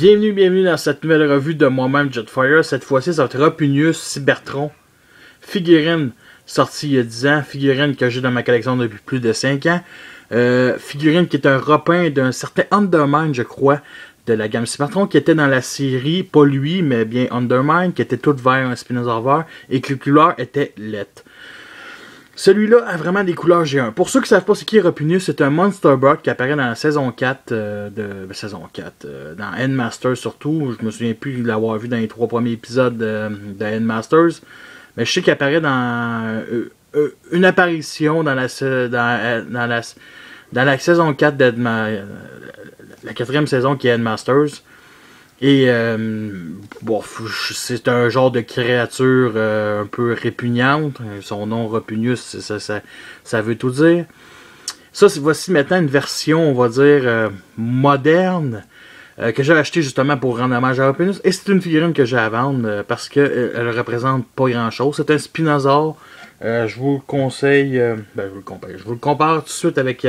Bienvenue dans cette nouvelle revue de moi-même Jetfire. Cette fois-ci, ça va être Rapunius Cybertron. Figurine sortie il y a 10 ans. Figurine que j'ai dans ma collection depuis plus de 5 ans. Figurine qui est un repeint d'un certain Undermine, je crois, de la gamme Cybertron, qui était dans la série, pas lui, mais bien Undermine, qui était tout vert, un Spinosaur vert, et que les couleurs étaient lettres. Celui-là a vraiment des couleurs G1. Pour ceux qui ne savent pas c'est qui Rapunius, c'est un Monster Bot qui apparaît dans la saison 4 dans Endmasters surtout. Je me souviens plus de l'avoir vu dans les 3 premiers épisodes de Endmasters. Mais je sais qu'il apparaît dans une apparition dans la saison 4 la 4e saison qui est Endmasters. Et c'est un genre de créature un peu répugnante. Son nom Rapunius, ça veut tout dire. Voici maintenant une version, on va dire, moderne, que j'ai acheté justement pour rendre hommage à Rapunius. Et c'est une figurine que j'ai à vendre parce qu'elle représente pas grand chose. C'est un Spinosaur. Je vous le conseille, je vous le compare tout de suite avec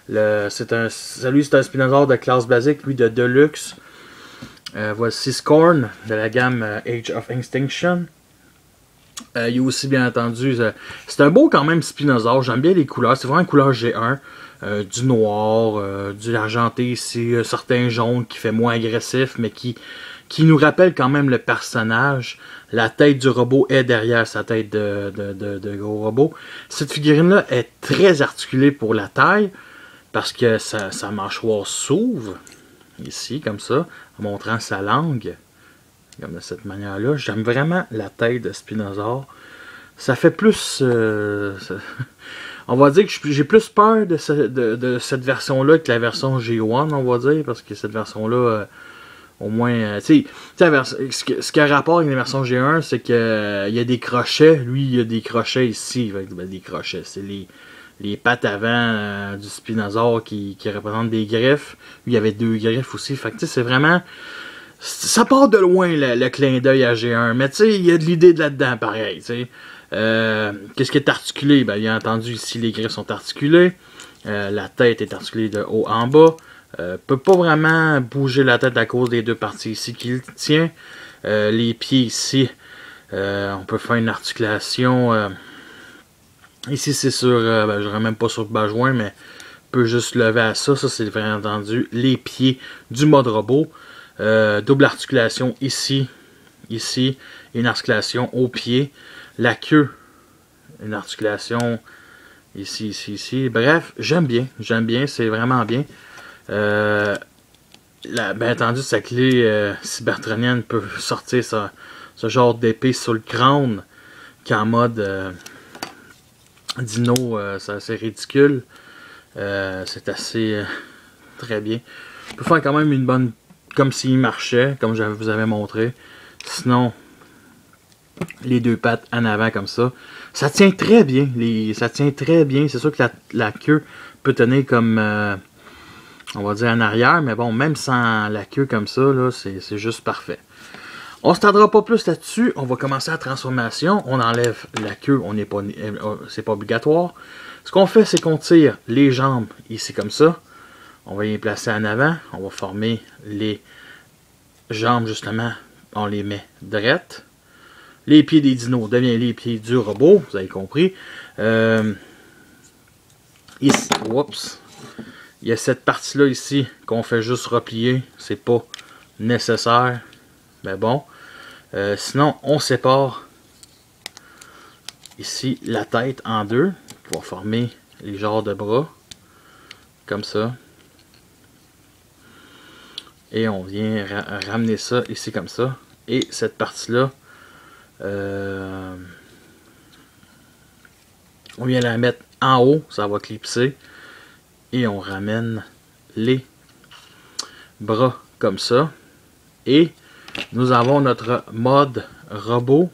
c'est un Spinosaur de classe basique, lui de Deluxe. Voici Scorn de la gamme Age of Extinction. Il y a aussi bien entendu, c'est un beau quand même Spinosaur, j'aime bien les couleurs, c'est vraiment une couleur G1, du noir, du argenté ici, certains jaunes qui fait moins agressif, mais qui nous rappelle quand même le personnage. La tête du robot est derrière sa tête de gros robot. Cette figurine-là est très articulée pour la taille, parce que sa mâchoire s'ouvre. Ici, comme ça, en montrant sa langue, comme de cette manière-là. J'aime vraiment la tête de Spinosaur. Ça fait plus... on va dire que j'ai plus peur de cette version-là que la version G1, on va dire, parce que cette version-là, au moins... ce qui a rapport avec la version G1, c'est qu'il y a des crochets. Lui, il y a des crochets ici. Des crochets, c'est les pattes avant du Spinosaur qui représentent des griffes. Lui, il y avait 2 griffes aussi. Fait que c'est vraiment... Ça part de loin le clin d'œil à G1. Mais tu sais, il y a de l'idée de là-dedans, pareil. Qu'est-ce qui est articulé? Bien entendu, ici, les griffes sont articulées. La tête est articulée de haut en bas. Peut pas vraiment bouger la tête à cause des 2 parties ici qui le tient. Les pieds ici, on peut faire une articulation... Ici, c'est sur, je dirais même pas sur le bas joint, mais on peut juste lever à ça. Ça, c'est bien entendu les pieds du mode robot. Double articulation ici, ici, et une articulation au pied. La queue, une articulation ici, ici, ici. Bref, j'aime bien, c'est vraiment bien. Bien entendu, sa clé cybertronienne peut sortir ce genre d'épée sur le crâne, qui en mode... Dino, c'est assez ridicule. C'est assez très bien. On peut faire quand même une bonne... Comme s'il marchait, comme je vous avais montré. Sinon, les 2 pattes en avant comme ça. Ça tient très bien. Ça tient très bien. C'est sûr que la queue peut tenir comme... on va dire en arrière. Mais bon, même sans la queue comme ça, c'est juste parfait. On ne se tardera pas plus là-dessus. On va commencer la transformation. On enlève la queue. C'est pas obligatoire. Ce qu'on fait, c'est qu'on tire les jambes ici comme ça. On va les placer en avant. On va former les jambes justement. On les met drettes. Les pieds des dinos deviennent les pieds du robot. Vous avez compris. Ici, oups. Il y a cette partie-là ici qu'on fait juste replier. C'est pas nécessaire. Mais bon. Sinon, on sépare ici la tête en 2 pour former les genres de bras. Comme ça. Et on vient ramener ça ici comme ça. Et cette partie-là, on vient la mettre en haut. Ça va clipser. Et on ramène les bras comme ça. Et nous avons notre mode robot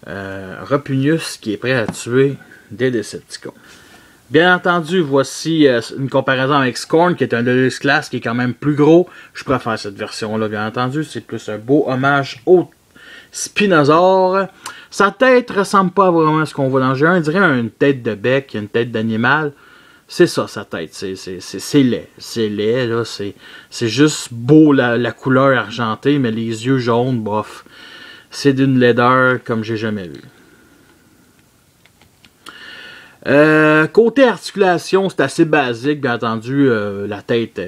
Rapunius qui est prêt à tuer des Decepticons. Bien entendu, voici une comparaison avec Scorn qui est un Deluxe Class qui est quand même plus gros. Je préfère cette version-là, bien entendu. C'est plus un beau hommage au Spinosaur. Sa tête ressemble pas vraiment à ce qu'on voit dans le jeu. On dirait une tête de bec, une tête d'animal. C'est ça, sa tête. C'est laid. C'est laid, là. C'est juste beau, la couleur argentée, mais les yeux jaunes, bof. C'est d'une laideur comme j'ai jamais vu. Côté articulation, c'est assez basique, bien entendu. La tête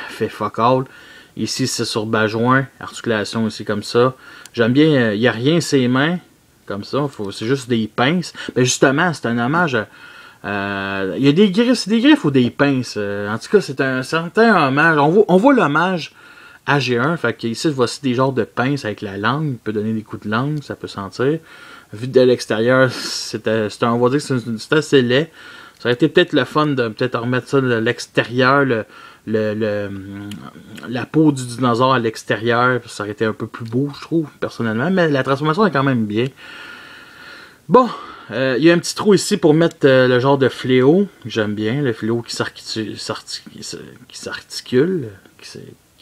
fait fuck all. Ici, c'est sur bas joint. Articulation ici comme ça. J'aime bien, il n'y a rien ses mains. Comme ça, c'est juste des pinces. Mais justement, c'est un hommage à... il y a des griffes, c'est des griffes ou des pinces. En tout cas, c'est un certain hommage. On voit l'hommage à G1. Fait que ici, voici des genres de pinces avec la langue. Il peut donner des coups de langue, ça peut sentir. Vu de l'extérieur, on va dire que c'est assez laid. Ça aurait été peut-être le fun de peut-être remettre ça de l'extérieur, la peau du dinosaure à l'extérieur. Ça aurait été un peu plus beau, je trouve, personnellement. Mais la transformation est quand même bien. Bon, il y a un petit trou ici pour mettre le genre de fléau. J'aime bien, le fléau qui s'articule, qui est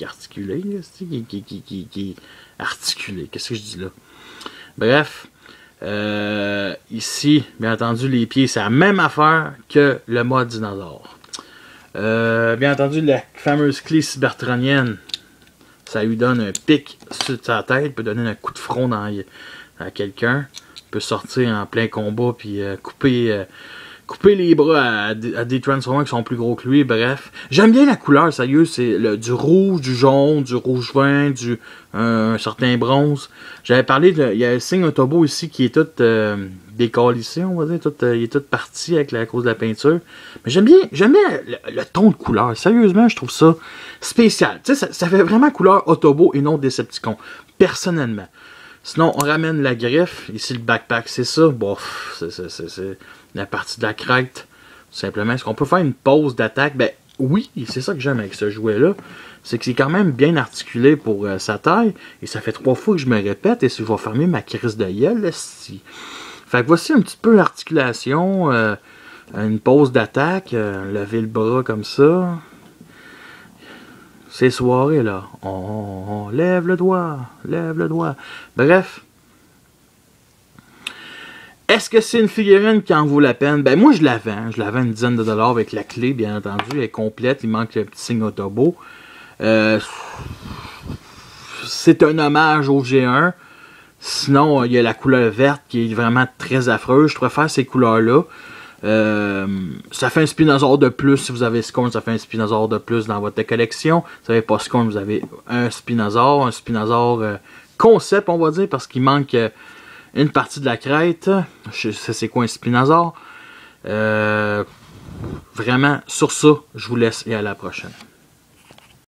articulé, qui est articulé. Qu'est-ce que je dis là? Bref, ici, bien entendu, les pieds, c'est la même affaire que le mode dinosaure. Bien entendu, la fameuse clé cybertronienne, ça lui donne un pic sur sa tête, peut donner un coup de front à quelqu'un, peut sortir en plein combat, puis couper les bras à des Transformers qui sont plus gros que lui, bref. J'aime bien la couleur, sérieux, c'est du rouge, du jaune, du rouge vin, un certain bronze. J'avais parlé, il y a le signe Autobot ici qui est tout décalissé, on va dire, il est tout parti avec la cause de la peinture. Mais j'aime bien le ton de couleur, sérieusement, je trouve ça spécial. Tu sais, ça fait vraiment couleur Autobot et non Decepticon, personnellement. Sinon, on ramène la griffe. Ici, le backpack, c'est ça. Bof, c'est la partie de la crête. Simplement, est-ce qu'on peut faire une pause d'attaque? Ben oui, c'est ça que j'aime avec ce jouet-là. C'est que c'est quand même bien articulé pour sa taille. Et ça fait 3 fois que je me répète. Et si je vais fermer ma crise de gueule, si. Fait que voici un petit peu l'articulation. Une pause d'attaque. Lever le bras comme ça. Ces soirées là, on lève le doigt, lève le doigt. Bref. Est-ce que c'est une figurine qui en vaut la peine? Ben moi je la vends une dizaine de dollars avec la clé bien entendu, elle est complète, il manque le petit signe Autobot. C'est un hommage au G1. Sinon il y a la couleur verte qui est vraiment très affreuse, je préfère ces couleurs là. Ça fait un Spinosaur de plus. Si vous avez Scorn, ça fait un Spinosaur de plus dans votre collection. Si vous n'avez pas Scorn, vous avez un Spinosaur concept, on va dire, parce qu'il manque une partie de la crête. Je sais c'est quoi un Spinosaur. Vraiment, sur ça, je vous laisse et à la prochaine.